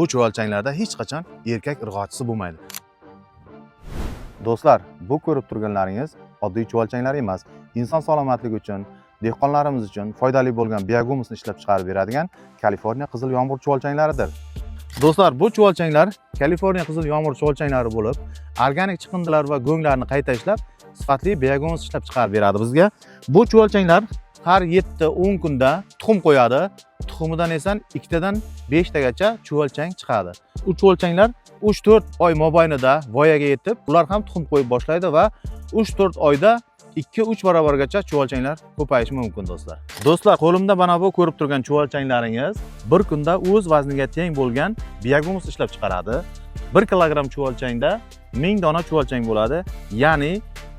bu chuvalchanglarda hech qachon erkak irg'ochisi bo'lmaydi. Do'stlar, bu ko'rib turganlaringiz oddiy chuvalchanglar emas. Inson salomatligi uchun, dehqonlarimiz uchun foydali bo'lgan biogumusni ishlab chiqarib beradigan Kaliforniya qizil yomg'ir chuvalchanglaridir. Do'stlar, bu chuvalchanglar Kaliforniya qizil yomg'ir chuvalchanglari bo'lib, organik chiqindilar va go'nglarni qayta ishlab, sifatli biogumus ishlab chiqarib beradi bizga. Bu chuvalchanglar har 7-10 kunda tuxum qo'yadi. Tuxumidan esa 2 tadan 5 tagacha chuvalchang chiqadi. Bu chuvalchanglar 3-4 oy mobaynida voyaga yetib, ular ham tuxum qo'yib boshlaydi va 3-4 oyda 2-3 barobargacha chuvalchanglar ko'payishi mumkin do'stlar. Do'stlar, qo'limda mana bu ko'rib turgan chuvalchanglaringiz bir kunda o'z vazniga teng bo'lgan biogumus ishlab chiqaradi. 1 kilogramm chuvalchangda 1000 dona chuvalchang bo'ladi. Ya'ni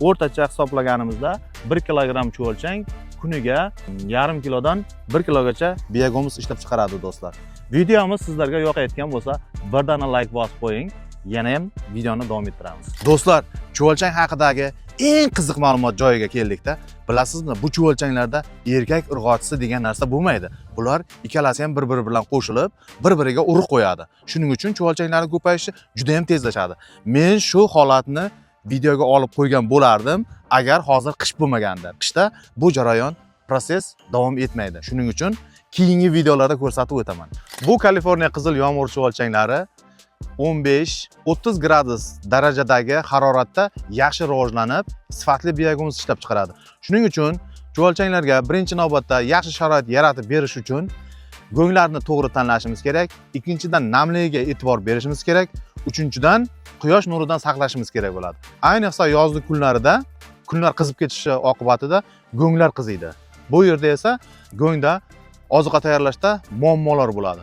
o'rtacha hisoblaganimizda 1 kilogramm chuvalchang kuniga yarim kilodan 1 kilogacha biogumus ishlab chiqaradi do'stlar. Videomiz sizlarga yoqayotgan bo'lsa, bir dona like bosib qo'ying. Yana ham videoni davom ettiramiz. Do'stlar, chuvalchang haqidagi eng qiziq ma'lumot joyiga keldik-da. Bilasizmi, bu chuvalchanglarda erkak urg'ochisi degan narsa bo'lmaydi. Bular ikkalasi ham bir-biri bilan qo'shilib, bir-biriga urug' qo'yadi. Shuning uchun chuvalchanglarning ko'payishi juda ham tezlashadi. Men shu holatni videoga olib qo'ygan bo'lardim, agar hozir qish bo'lmaganda. Qishda bu jarayon proses davom etmaydi. Shuning uchun keyingi videolarda ko'rsatib o'taman. Bu Kaliforniya qizil yomg'ir chuvalchanglari 15-30 gradus darajadagi haroratda yaxshi rivojlanib, sifatli biogumus ishlab chiqaradi. Shuning uchun chuvalchanglarga birinchi navbatda yaxshi sharoit yaratib berish uchun go'nglarni to'g'ri tanlashimiz kerak. Ikkinchidan, namligiga e'tibor berishimiz kerak. Uchinchidan, quyosh nuridan saqlashimiz kerak bo'ladi. Ayniqsa yozgi kunlarida kunlar qizib ketishi oqibatida go'nglar qiziydi. Bu yerda esa go'ngda oziqa tayyorlashda muammolar bo'ladi.